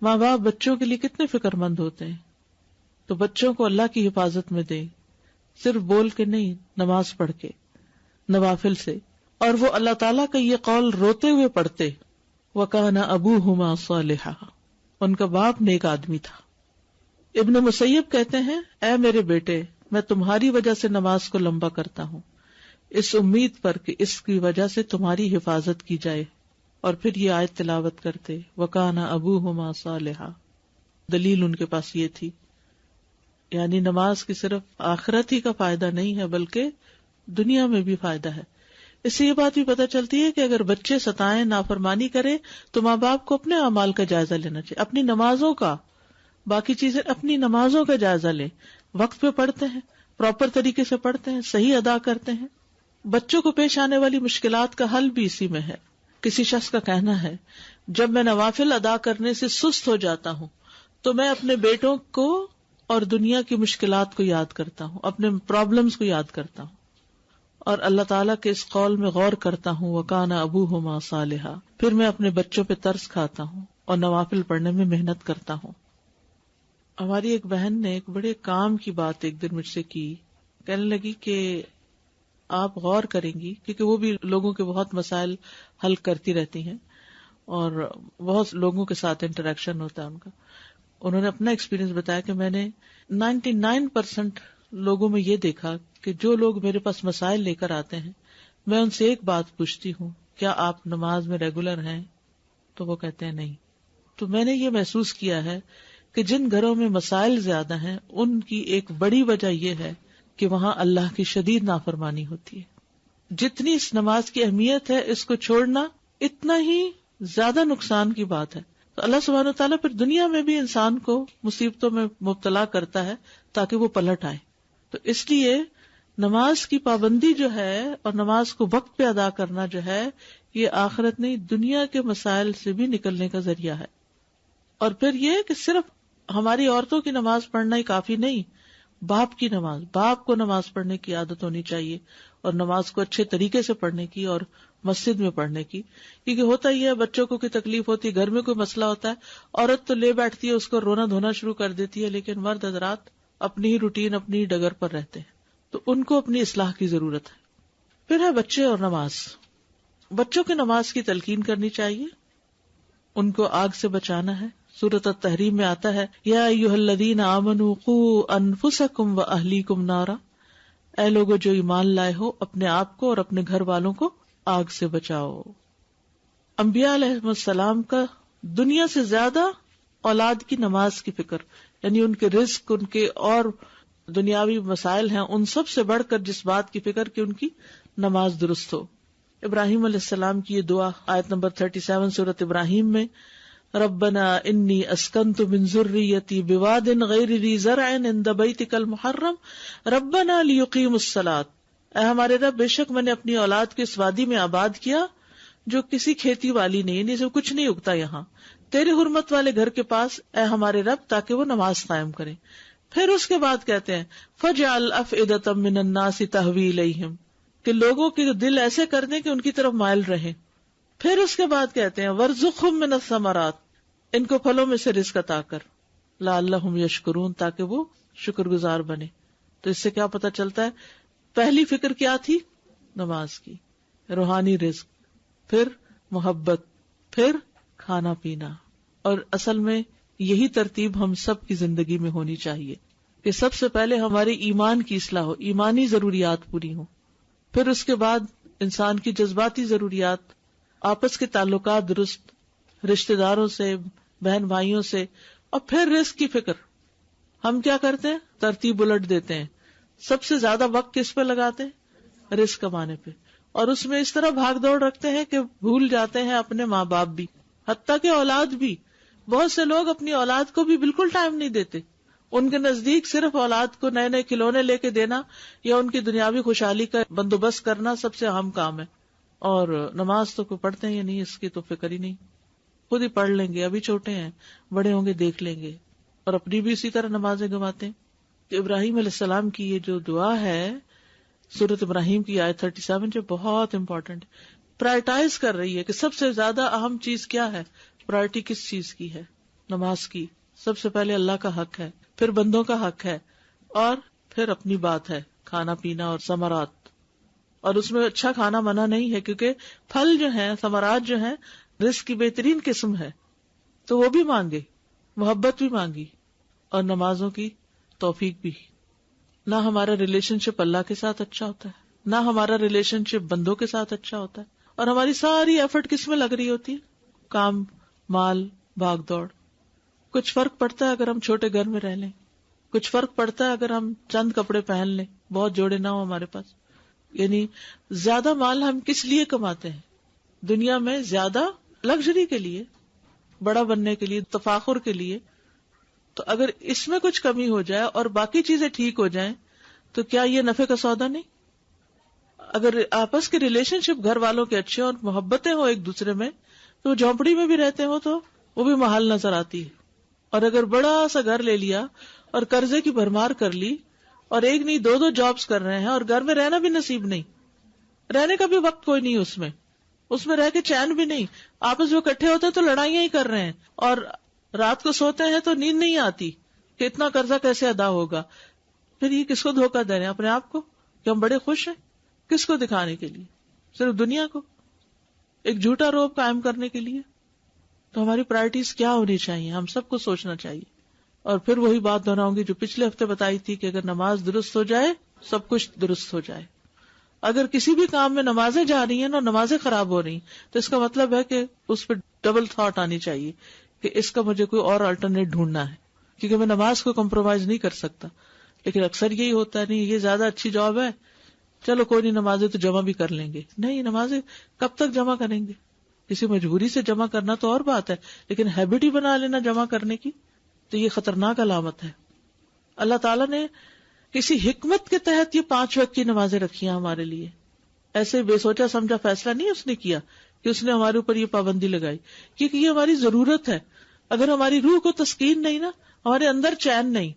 ماں باپ بچوں کے لیے کتنے فکر مند ہوتے ہیں, تو بچوں کو اللہ کی حفاظت میں دیں, صرف بول کے نہیں, نماز پڑھ کے, نوافل سے. اور وہ اللہ تعالیٰ کا یہ قول روتے ہوئے پڑھتے, وَكَانَ أَبُوهُمَا صَالِحًا, ان کا باپ نیک آدمی تھا. ابن مسیب کہتے ہیں اے میرے بیٹے, میں تمہاری وجہ سے نماز کو لمبا کرتا ہوں, اس امید پر کہ اس کی وجہ سے تمہاری حفاظت کی جائے. اور پھر یہ آیت تلاوت کرتے وَكَانَ أَبُوهُمَا صَالِحًا. دلیل ان کے پاس یہ تھی, یعنی نماز کی صرف آخرت ہی کا فائدہ نہیں ہے بلکہ دنیا میں بھی فائدہ ہے. اس سے یہ بات بھی پتہ چلتی ہے کہ اگر بچے ستائیں, نافرمانی کرے تو ماں باپ کو اپنے اعمال کا جائزہ لینا چاہیے, اپنی نمازوں کا, باقی چیزیں اپنی نمازوں کا جائزہ لیں, وقت پہ پڑھتے ہیں, پراپر طریقے سے پڑھتے ہیں, صحیح ادا کرتے ہیں. بچوں کو پیش آنے والی مشکلات کا حل بھی اسی میں ہے. کسی شخص کا کہنا ہے جب میں نوافل ادا کرنے سے سست ہو جاتا ہوں تو میں اپنے بیٹوں کو اور دنیا کی مشکلات کو یاد کرتا ہوں, اپنے پرابلمز کو یاد کرتا ہوں, اور اللہ تعالیٰ کے اس قول میں غور کرتا ہوں وَكَانَ أَبُوهُمَا صَالِحًا. پھر میں اپنے بچوں پہ ترس کھاتا ہوں اور نوافل پڑھنے میں محنت کرتا ہوں. ہماری ایک بہن نے ایک بڑے کام کی بات ایک دن مجھ سے کی, کہنے لگی کہ آپ غور کریں گی, کیونکہ وہ بھی لوگوں کے بہت مسائل حل کرتی رہتی ہیں اور بہت لوگوں کے ساتھ انٹریکشن ہوتا ہے ان کا. انہوں نے اپنا ایکسپیرینس بتایا کہ میں نے 99% لوگوں میں یہ دیکھا کہ جو لوگ میرے پاس مسائل لے کر آتے ہیں میں ان سے ایک بات پوچھتی ہوں, کیا آپ نماز میں ریگولر ہیں؟ تو وہ کہتے ہیں نہیں. تو میں نے یہ محسوس کیا ہے کہ جن گھروں میں مسائل زیادہ ہیں ان کی ایک بڑی وجہ یہ ہے کہ وہاں اللہ کی شدید نافرمانی ہوتی ہے. جتنی اس نماز کی اہمیت ہے اس کو چھوڑنا اتنا ہی زیادہ نقصان کی بات ہے. تو اللہ سبحانہ وتعالیٰ پھر دنیا میں بھی انسان کو مصیبتوں میں مبتلا کرتا ہے تاکہ وہ پلٹ آئے. تو اس لیے نماز کی پابندی جو ہے اور نماز کو وقت پہ ادا کرنا جو ہے یہ آخرت نہیں دنیا کے مسائل سے بھی نکلنے کا ذریعہ ہے. اور پھر یہ کہ صرف ہماری عورتوں کی نماز پڑھنا ہی کافی نہیں، باپ کی نماز، باپ کو نماز پڑھنے کی عادت ہونی چاہیے اور نماز کو اچھے طریقے سے پڑھنے کی اور مسجد میں پڑھنے کی. کیونکہ ہوتا ہی ہے بچوں کو کوئی تکلیف ہوتی ہے، گھر میں کوئی مسئلہ ہوتا ہے، عورت تو لے بیٹھتی ہے، اس کو رونا دھونا شروع کر دیتی ہے، لیکن مرد حضرات اپنی ہی روٹین اپنی ہی ڈگر پر رہتے ہیں، تو ان کو اپنی اصلاح کی ضرورت ہے. پھر ہے بچے اور نماز. بچوں کی نماز کی تلقین کرنی چاہیے، ان کو آگ سے بچانا ہے. سورۃ التحریم میں آتا ہے یا ایھا الذین آمنوا قوا انفسکم واہلیکم نارا، اے لوگو جو ایمان لائے ہو اپنے آپ کو اور اپنے گھر والوں کو آگ سے بچاؤ. انبیاء علیہ السلام کا دنیا سے زیادہ اولاد کی نماز کی فکر، یعنی ان کے رزق، ان کے اور دنیاوی مسائل ہیں، ان سب سے بڑھ کر جس بات کی فکر کہ ان کی نماز درست ہو. ابراہیم علیہ السلام کی یہ دعا آیت نمبر 37 سورۃ ابراہیم میں، ربنا انی اسکنت من ذریتی بواد غیر ذی زرع عند بیتک المحرم ربنا لیقیموا الصلاۃ، اے ہمارے رب بے شک میں نے اپنی اولاد کو اس وادی میں آباد کیا جو کسی کھیتی والی نہیں، یعنی اسے کچھ نہیں اگتا یہاں، تیرے حرمت والے گھر کے پاس اے ہمارے رب، تاکہ وہ نماز قائم کریں. پھر اس کے بعد کہتے ہیں فجعل افئدۃ من الناس تہوی الیہم، کہ لوگوں کے دل ایسے کر دیں کہ ان کی طرف مائل رہیں. پھر اس کے بعد کہتے ہیں وارزقھم من الثمرات، ان کو پھلوں میں سے رزق عطا کر، لعلہم یشکرون، تاکہ وہ شکر گزار بنے. تو اس سے کیا پتہ چلتا ہے؟ پہلی فکر کیا تھی؟ نماز کی، روحانی رزق، پھر محبت، پھر کھانا پینا. اور اصل میں یہی ترتیب ہم سب کی زندگی میں ہونی چاہیے کہ سب سے پہلے ہماری ایمان کی اصلاح ہو، ایمانی ضروریات پوری ہوں، پھر اس کے بعد انسان کی جذباتی ضروریات، آپس کے تعلقات درست، رشتہ داروں سے، بہن بھائیوں سے، اور پھر رزق کی فکر. ہم کیا کرتے ہیں؟ ترتیب الٹ دیتے ہیں، سب سے زیادہ وقت کس پہ لگاتے ہیں؟ رزق کمانے پہ، اور اس میں اس طرح بھاگ دوڑ رکھتے ہیں کہ بھول جاتے ہیں اپنے ماں باپ بھی، حتیٰ کہ اولاد بھی. بہت سے لوگ اپنی اولاد کو بھی بالکل ٹائم نہیں دیتے. ان کے نزدیک صرف اولاد کو نئے نئے کھلونے لے کے دینا یا ان کی دنیاوی خوشحالی کا بندوبست کرنا سب سے اہم کام ہے. اور نماز تو کوئی پڑھتے ہیں یا نہیں، اس کی تو فکر ہی نہیں. خود ہی پڑھ لیں گے، ابھی چھوٹے ہیں، بڑے ہوں گے دیکھ لیں گے، اور اپنی بھی اسی طرح نمازیں گنواتے ہیں. تو ابراہیم علیہ السلام کی یہ جو دعا ہے سورۃ ابراہیم کی آیت 37 جو بہت امپورٹنٹ، پرائرٹائز کر رہی ہے کہ سب سے زیادہ اہم چیز کیا ہے، پرائرٹی کس چیز کی ہے؟ نماز کی. سب سے پہلے اللہ کا حق ہے، پھر بندوں کا حق ہے، اور پھر اپنی بات ہے، کھانا پینا اور ثمرات. اور اس میں اچھا کھانا منع نہیں ہے، کیونکہ پھل جو ہیں، ثمرات جو ہیں، رزق کی بہترین قسم ہے، تو وہ بھی مانگے، محبت بھی مانگی، اور نمازوں کی توفیق بھی. نہ ہمارا ریلیشن شپ اللہ کے ساتھ اچھا ہوتا ہے، نہ ہمارا ریلیشن شپ بندوں کے ساتھ اچھا ہوتا ہے، اور ہماری ساری ایفرٹ کس میں لگ رہی ہوتی ہے؟ کام، مال، بھاگ دوڑ. کچھ فرق پڑتا ہے اگر ہم چھوٹے گھر میں رہ لیں، کچھ فرق پڑتا ہے اگر ہم چند کپڑے پہن لیں، بہت جوڑے نہ ہو ہمارے پاس. یعنی زیادہ مال ہم کس لیے کماتے ہیں دنیا میں؟ زیادہ لگژری کے لیے، بڑا بننے کے لیے، تفاخر کے لیے. تو اگر اس میں کچھ کمی ہو جائے اور باقی چیزیں ٹھیک ہو جائیں تو کیا یہ نفع کا سودا نہیں؟ اگر آپس کے ریلیشن شپ گھر والوں کے اچھے اور محبتیں ہو ایک دوسرے میں، تو جھونپڑی میں بھی رہتے ہو تو وہ بھی محال نظر آتی ہے. اور اگر بڑا سا گھر لے لیا اور قرضے کی بھرمار کر لی، اور ایک نہیں دو جابس کر رہے ہیں، اور گھر میں رہنا بھی نصیب نہیں، رہنے کا بھی وقت کوئی نہیں، اس میں رہ کے چین بھی نہیں، آپس میں اکٹھے ہوتے تو لڑائیاں ہی کر رہے ہیں، اور رات کو سوتے ہیں تو نیند نہیں آتی کہ اتنا قرضہ کیسے ادا ہوگا. پھر یہ کس کو دھوکہ دے رہے ہیں؟ اپنے آپ کو کہ ہم بڑے خوش ہیں. کس کو دکھانے کے لیے؟ صرف دنیا کو، ایک جھوٹا روب قائم کرنے کے لیے. تو ہماری پرائرٹیز کیا ہونی چاہیے؟ ہم سب کو سوچنا چاہیے. اور پھر وہی بات دہراؤں گی جو پچھلے ہفتے بتائی تھی کہ اگر نماز درست ہو جائے سب کچھ درست ہو جائے. اگر کسی بھی کام میں نمازیں جا رہی ہیں اور نمازیں خراب ہو رہی ہیں تو اس کا مطلب ہے کہ اس پہ ڈبل تھاٹ آنی چاہیے کہ اس کا مجھے کوئی اور الٹرنیٹ ڈھونڈنا ہے، کیونکہ میں نماز کو کمپرومائز نہیں کر سکتا. لیکن اکثر یہی ہوتا ہے، نہیں یہ زیادہ اچھی جاب ہے، چلو کوئی نہیں نمازیں تو جمع بھی کر لیں گے. نہیں، نمازیں کب تک جمع کریں گے؟ کسی مجبوری سے جمع کرنا تو اور بات ہے، لیکن ہیبٹ ہی بنا لینا جمع کرنے کی تو یہ خطرناک علامت ہے. اللہ تعالیٰ نے کسی حکمت کے تحت یہ 5 وقت کی نمازیں رکھی ہیں ہمارے لیے. ایسے بے سوچا سمجھا فیصلہ نہیں اس نے کیا کہ اس نے ہمارے اوپر یہ پابندی لگائی، کیونکہ یہ ہماری ضرورت ہے. اگر ہماری روح کو تسکین نہیں نا، ہمارے اندر چین نہیں،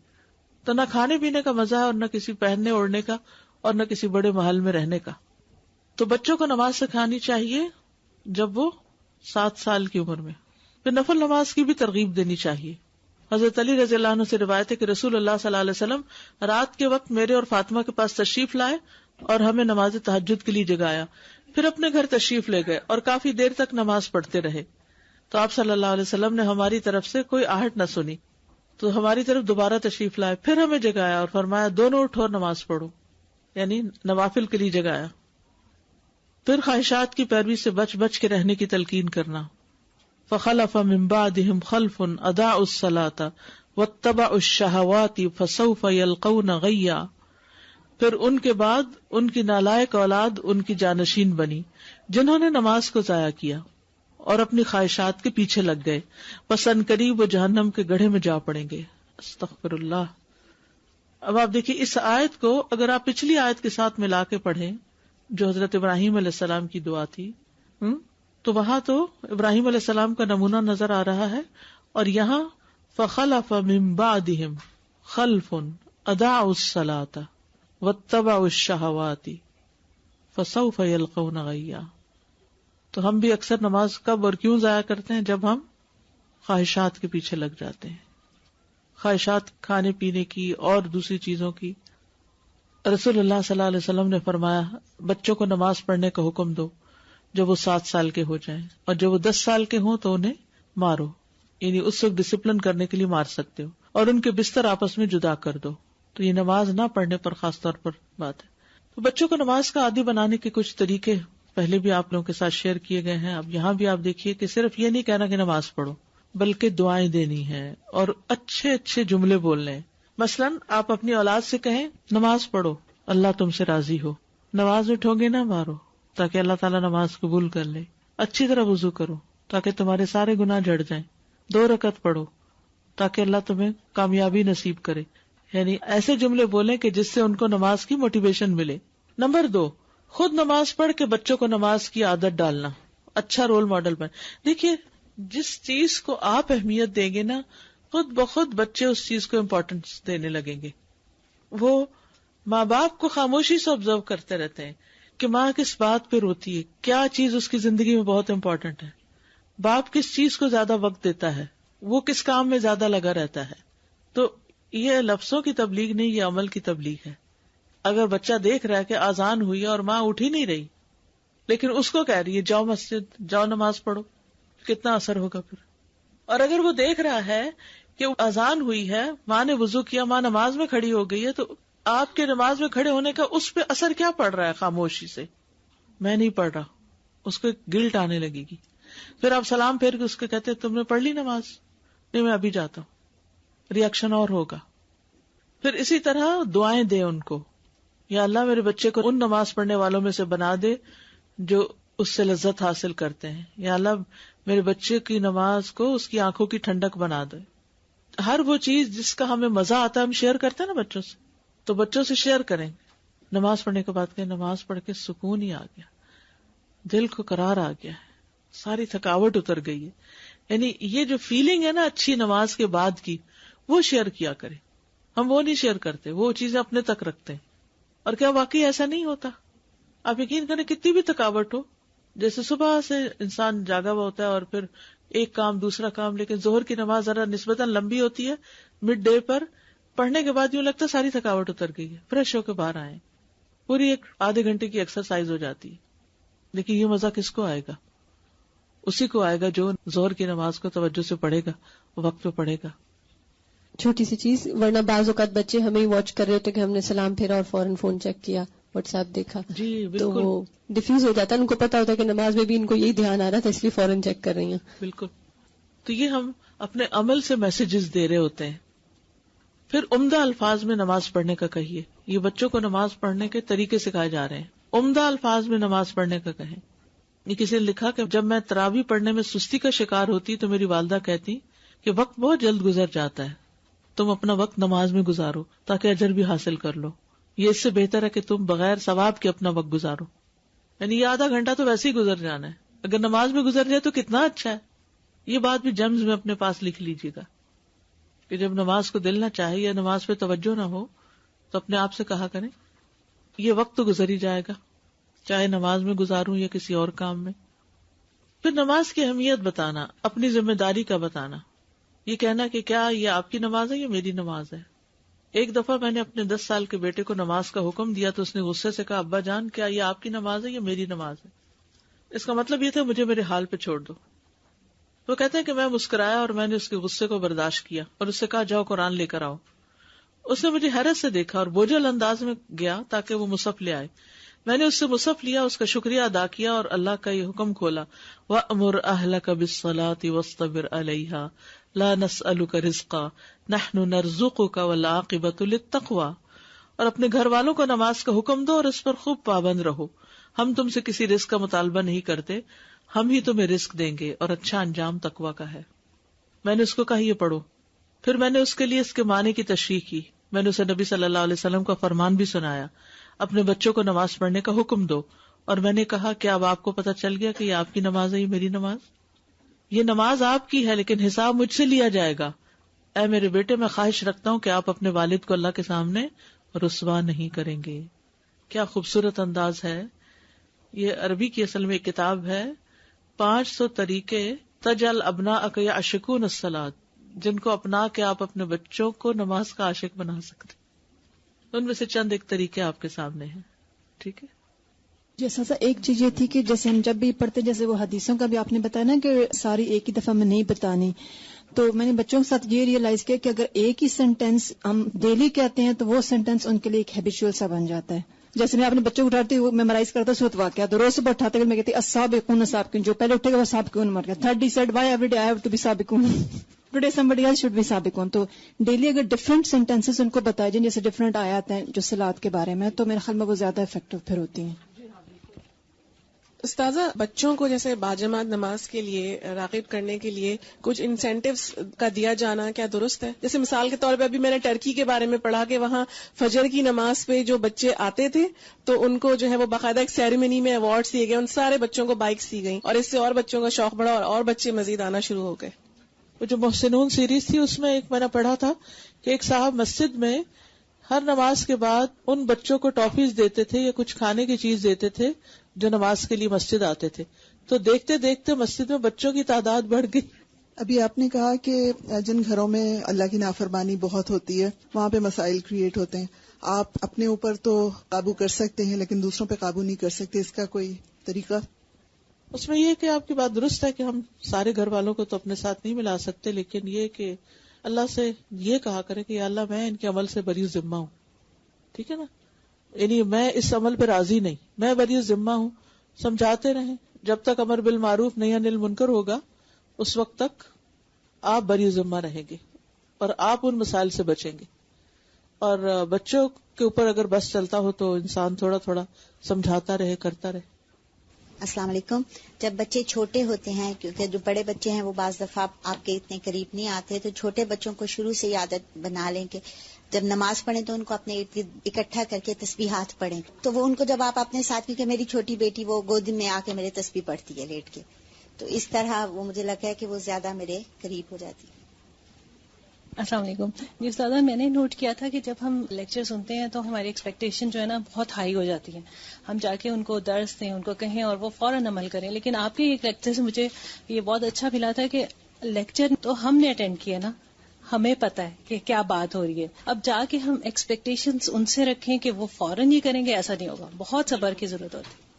تو نہ کھانے پینے کا مزہ ہے اور نہ کسی پہننے اوڑھنے کا اور نہ کسی بڑے محل میں رہنے کا. تو بچوں کو نماز سکھانی چاہیے جب وہ 7 سال کی عمر میں. پھر نفل نماز کی بھی ترغیب دینی چاہیے. حضرت علی رضی اللہ عنہ سے روایت ہے کہ رسول اللہ صلی اللہ علیہ وسلم رات کے وقت میرے اور فاطمہ کے پاس تشریف لائے اور ہمیں نماز تہجد کے لیے جگایا، پھر اپنے گھر تشریف لے گئے اور کافی دیر تک نماز پڑھتے رہے. تو آپ صلی اللہ علیہ وسلم نے ہماری طرف سے کوئی آہٹ نہ سنی، تو ہماری طرف دوبارہ تشریف لائے، پھر ہمیں جگایا اور فرمایا دونوں اٹھو اور نماز پڑھو، یعنی نوافل کے لیے جگایا. پھر خواہشات کی پیروی سے بچ بچ کے رہنے کی تلقین کرنا. فخلف من بعدهم خلف اضاعوا الصلاة واتبعوا الشهوات فسوف يلقون غيا. پھر ان کے بعد ان کی نالائق اولاد ان کی جانشین بنی جنہوں نے نماز کو ضائع کیا اور اپنی خواہشات کے پیچھے لگ گئے، پس ان قریب وہ جہنم کے گڑھے میں جا پڑیں گے. استغفر اللہ. اب آپ دیکھیے اس آیت کو اگر آپ پچھلی آیت کے ساتھ ملا کے پڑھیں جو حضرت ابراہیم علیہ السلام کی دعا تھی، تو وہاں تو ابراہیم علیہ السلام کا نمونہ نظر آ رہا ہے، اور یہاں فخلف من بعدهم خلف اضاعوا الصلاة واتبعوا الشهوات فسوف يلقون غيا. تو ہم بھی اکثر نماز کب اور کیوں ضائع کرتے ہیں؟ جب ہم خواہشات کے پیچھے لگ جاتے ہیں، خواہشات کھانے پینے کی اور دوسری چیزوں کی. رسول اللہ صلی اللہ علیہ وسلم نے فرمایا بچوں کو نماز پڑھنے کا حکم دو جب وہ 7 سال کے ہو جائیں، اور جب وہ 10 سال کے ہوں تو انہیں مارو، یعنی اس وقت ڈسپلن کرنے کے لیے مار سکتے ہو، اور ان کے بستر آپس میں جدا کر دو. تو یہ نماز نہ پڑھنے پر خاص طور پر بات ہے. تو بچوں کو نماز کا عادی بنانے کے کچھ طریقے پہلے بھی آپ لوگوں کے ساتھ شیئر کیے گئے ہیں. اب یہاں بھی آپ دیکھیے کہ صرف یہ نہیں کہنا کہ نماز پڑھو، بلکہ دعائیں دینی ہیں اور اچھے اچھے جملے بولنے. مثلاً آپ اپنی اولاد سے کہیں نماز پڑھو، اللہ تم سے راضی ہو، نماز میں ٹھونگے نہ مارو تاکہ اللہ تعالیٰ نماز قبول کر لے، اچھی طرح وضو کرو تاکہ تمہارے سارے گناہ جھڑ جائیں، 2 رکعت پڑھو تاکہ اللہ تمہیں کامیابی نصیب کرے. یعنی ایسے جملے بولیں کہ جس سے ان کو نماز کی موٹیویشن ملے. نمبر 2، خود نماز پڑھ کے بچوں کو نماز کی عادت ڈالنا، اچھا رول ماڈل بن. دیکھیے جس چیز کو آپ اہمیت دیں گے نا، خود بخود بچے اس چیز کو امپورٹنس دینے لگیں گے. وہ ماں باپ کو خاموشی سے آبزرو کرتے رہتے ہیں کہ ماں کس بات پہ روتی ہے، کیا چیز اس کی زندگی میں بہت امپورٹنٹ ہے، باپ کس چیز کو زیادہ وقت دیتا ہے، وہ کس کام میں زیادہ لگا رہتا ہے. تو یہ لفظوں کی تبلیغ نہیں، یہ عمل کی تبلیغ ہے. اگر بچہ دیکھ رہا ہے کہ اذان ہوئی ہے اور ماں اٹھ ہی نہیں رہی، لیکن اس کو کہہ رہی ہے جاؤ مسجد، جاؤ نماز پڑھو، کتنا اثر ہوگا پھر. اور اگر وہ دیکھ رہا ہے کہ اذان ہوئی ہے، ماں نے وضو کیا، ماں نماز میں کھڑی ہو گئی ہے، تو آپ کے نماز میں کھڑے ہونے کا اس پہ اثر کیا پڑ رہا ہے؟ خاموشی سے میں نہیں پڑھ رہا، اس کو گلٹ آنے لگے گی. پھر آپ سلام پھیر کے اس کو کہتے تم نے پڑھ لی نماز؟ نہیں میں ابھی جاتا ہوں، ریئیکشن اور ہوگا. پھر اسی طرح دعائیں دے ان کو، یا اللہ میرے بچے کو ان نماز پڑھنے والوں میں سے بنا دے جو اس سے لذت حاصل کرتے ہیں، یا اللہ میرے بچے کی نماز کو اس کی آنکھوں کی ٹھنڈک بنا دے. ہر وہ چیز جس کا ہمیں مزہ آتا ہے ہم شیئر کرتے ہیں نا بچوں سے، تو بچوں سے شیئر کریں. نماز پڑھنے کے بعد کہ نماز پڑھ کے سکون ہی آ گیا، دل کو قرار آ گیا ہے، ساری تھکاوٹ اتر گئی ہے. یعنی یہ جو فیلنگ ہے نا اچھی نماز کے بعد کی، وہ شیئر کیا کریں. ہم وہ نہیں شیئر کرتے، وہ چیزیں اپنے تک رکھتے ہیں. اور کیا واقعی ایسا نہیں ہوتا؟ آپ یقین کریں کتنی بھی تھکاوٹ ہو، جیسے صبح سے انسان جاگا ہوا ہوتا ہے اور پھر ایک کام دوسرا کام، لیکن ظہر کی نماز ذرا نسبتاً لمبی ہوتی ہے، مڈ ڈے پر پڑھنے کے بعد یوں لگتا ہے ساری تھکاوٹ اتر گئی ہے، فریش ہو کے باہر آئے، پوری ایک آدھے گھنٹے کی ایکسرسائز ہو جاتی ہے. لیکن یہ مزہ کس کو آئے گا؟ اسی کو آئے گا جو ظہر کی نماز کو توجہ سے پڑھے گا، وقت پہ پڑھے گا. چھوٹی سی چیز، ورنہ بعض اوقات بچے ہمیں واچ کر رہے ہوتے کہ ہم نے سلام پھیرا اور فوراً فون چیک کیا، واٹس ایپ دیکھا، جی بالکل، تو وہ ڈیفیوز ہو جاتا ہے. ان کو پتا ہوتا ہے کہ نماز میں بھی ان کو یہی دھیان آ رہا تھا، اس لیے فوراً چیک کر رہی ہیں. بالکل. تو یہ ہم اپنے عمل سے میسجز دے رہے ہوتے ہیں. پھر عمدہ الفاظ میں نماز پڑھنے کا کہیے. یہ بچوں کو نماز پڑھنے کے طریقے سکھائے جا رہے ہیں. عمدہ الفاظ میں نماز پڑھنے کا کہیں. یہ کسی نے لکھا کہ جب میں تراویح پڑھنے میں سستی کا شکار ہوتی تو میری والدہ کہتی کہ وقت بہت جلد گزر جاتا ہے، تم اپنا وقت نماز میں گزارو تاکہ اجر بھی حاصل کر لو، یہ اس سے بہتر ہے کہ تم بغیر ثواب کے اپنا وقت گزارو. یعنی یہ آدھا گھنٹہ تو ویسے ہی گزر جانا ہے، اگر نماز میں گزر جائے تو کتنا اچھا ہے. یہ بات بھی جمز میں اپنے پاس لکھ لیجیے گا کہ جب نماز کو دل نہ چاہے یا نماز پہ توجہ نہ ہو تو اپنے آپ سے کہا کریں یہ وقت تو گزر ہی جائے گا، چاہے نماز میں گزاروں یا کسی اور کام میں. پھر نماز کی اہمیت بتانا، اپنی ذمہ داری کا بتانا، یہ کہنا کہ کیا یہ آپ کی نماز ہے یا میری نماز ہے. ایک دفعہ میں نے اپنے 10 سال کے بیٹے کو نماز کا حکم دیا تو اس نے غصے سے کہا ابا جان کیا یہ آپ کی نماز ہے یا میری نماز ہے. اس کا مطلب یہ تھا مجھے میرے حال پہ چھوڑ دو. وہ کہتے ہیں کہ میں مسکرایا اور میں نے اس کے غصے کو برداشت کیا اور اس سے کہا جاؤ قرآن لے کر آؤ. اس نے مجھے حیرت سے دیکھا اور بوجھل انداز میں گیا تاکہ وہ مصحف لے آئے. میں نے اس سے مصحف لیا، اس کا شکریہ ادا کیا اور اللہ کا یہ حکم کھولا وَأْمُرْ أَهْلَكَ بِالصَّلَاةِ وَاصْطَبِرْ عَلَيْهَا لَا نَسْأَلُكَ رِزْقًا نَحْنُ نَرْزُقُكَ وَالْعَاقِبَةُ لِلتَّقْوَى. اور اپنے گھر والوں کو نماز کا حکم دو اور اس پر خوب پابند رہو، ہم تم سے کسی رزق کا مطالبہ نہیں کرتے، ہم ہی تمہیں رزق دیں گے اور اچھا انجام تقویٰ کا ہے. میں نے اس کو کہا یہ پڑھو. پھر میں نے اس کے لیے اس کے معنی کی تشریح کی. میں نے اسے نبی صلی اللہ علیہ وسلم کا فرمان بھی سنایا اپنے بچوں کو نماز پڑھنے کا حکم دو. اور میں نے کہا کہ اب آپ کو پتہ چل گیا کہ یہ آپ کی نماز ہے یہ میری نماز. یہ نماز آپ کی ہے لیکن حساب مجھ سے لیا جائے گا. اے میرے بیٹے میں خواہش رکھتا ہوں کہ آپ اپنے والد کو اللہ کے سامنے رسوا نہیں کریں گے. کیا خوبصورت انداز ہے. یہ عربی کی اصل میں ایک کتاب ہے 500 طریقے تجعل ابناءک یعشقون الصلاۃ، جن کو اپنا کے آپ اپنے بچوں کو نماز کا عاشق بنا سکتے. ان میں سے چند ایک طریقے آپ کے سامنے ہیں. ٹھیک ہے. جیسا سا ایک چیز یہ تھی کہ جیسے ہم جب بھی پڑھتے جیسے وہ حدیثوں کا بھی آپ نے بتایا نا کہ ساری ایک ہی دفعہ میں نہیں بتانی، تو میں نے بچوں کے ساتھ یہ ریئلائز کیا کہ اگر ایک ہی سینٹینس ہم ڈیلی کہتے ہیں تو وہ سینٹینس ان کے لیے ایک ہیبیچول سا بن جاتا ہے. جیسے میں اپنے بچوں کو اٹھاتی ہوں میمورائز کرتا سورۃ واقعہ، تو روز صبح اٹھاتے ہوئے میں کہتی السابقون السابقون، جو پہلے اٹھے گا وہ سابقون مر گیا. Third he said why every day I have to be سابقون today somebody else should be سابقون. تو ڈیلی اگر ڈفرینٹ سینٹینسز ان کو بتائے جائیں جیسے ڈفرینٹ آیات ہیں جو صلاۃ کے بارے میں، تو میرے خیال میں وہ زیادہ افیکٹو پھر ہوتی ہیں. استاذہ بچوں کو جیسے باجماعت نماز کے لیے راغب کرنے کے لیے کچھ انسینٹیوز کا دیا جانا کیا درست ہے؟ جیسے مثال کے طور پہ ابھی میں نے ٹرکی کے بارے میں پڑھا کہ وہاں فجر کی نماز پہ جو بچے آتے تھے تو ان کو جو ہے وہ باقاعدہ ایک سیریمنی میں ایوارڈز دیے گئے، ان سارے بچوں کو بائکس دی گئیں اور اس سے اور بچوں کا شوق بڑھا اور بچے مزید آنا شروع ہو گئے. وہ جو محسنون سیریز تھی اس میں ایک میں نے پڑھا تھا کہ ایک صاحب مسجد میں ہر نماز کے بعد ان بچوں کو ٹافیز دیتے تھے یا کچھ کھانے کی چیز دیتے تھے جو نماز کے لیے مسجد آتے تھے. تو دیکھتے دیکھتے مسجد میں بچوں کی تعداد بڑھ گئی. ابھی آپ نے کہا کہ جن گھروں میں اللہ کی نافرمانی بہت ہوتی ہے وہاں پہ مسائل کریٹ ہوتے ہیں. آپ اپنے اوپر تو قابو کر سکتے ہیں لیکن دوسروں پہ قابو نہیں کر سکتے، اس کا کوئی طریقہ؟ اس میں یہ کہ آپ کی بات درست ہے کہ ہم سارے گھر والوں کو تو اپنے ساتھ نہیں ملا سکتے، لیکن یہ کہ اللہ سے یہ کہا کرے کہ یا اللہ میں ان کے عمل سے بری ذمہ ہوں. ٹھیک ہے نا، یعنی میں اس عمل پہ راضی نہیں، میں بری ذمہ ہوں. سمجھاتے رہیں جب تک امر بالمعروف نہی عن المنکر ہوگا اس وقت تک آپ بری ذمہ رہیں گے اور آپ ان مسائل سے بچیں گے. اور بچوں کے اوپر اگر بس چلتا ہو تو انسان تھوڑا تھوڑا سمجھاتا رہے، کرتا رہے. السلام علیکم. جب بچے چھوٹے ہوتے ہیں، کیونکہ جو بڑے بچے ہیں وہ بعض دفعہ آپ کے اتنے قریب نہیں آتے، تو چھوٹے بچوں کو شروع سے عادت بنا لیں کہ جب نماز پڑھیں تو ان کو اپنے اکٹھا کر کے تسبیحات پڑھیں. تو وہ ان کو جب آپ اپنے ساتھ، کیونکہ میری چھوٹی بیٹی وہ گود میں آ کے میرے تسبیح پڑھتی ہے لیٹ کے، تو اس طرح وہ مجھے لگتا ہے کہ وہ زیادہ میرے قریب ہو جاتی ہے. السلام علیکم. جی استاذہ، میں نے نوٹ کیا تھا کہ جب ہم لیکچر سنتے ہیں تو ہماری ایکسپیکٹیشن جو ہے نا بہت ہائی ہو جاتی ہے. ہم جا کے ان کو درس دیں، ان کو کہیں اور وہ فوراً عمل کریں. لیکن آپ کے ایک لیکچر سے مجھے یہ بہت اچھا ملا تھا کہ لیکچر تو ہم نے اٹینڈ کیا نا، ہمیں پتہ ہے کہ کیا بات ہو رہی ہے. اب جا کے ہم ایکسپیکٹیشنز ان سے رکھیں کہ وہ فوراً یہ کریں گے، ایسا نہیں ہوگا. بہت صبر کی ضرورت ہوتی ہے.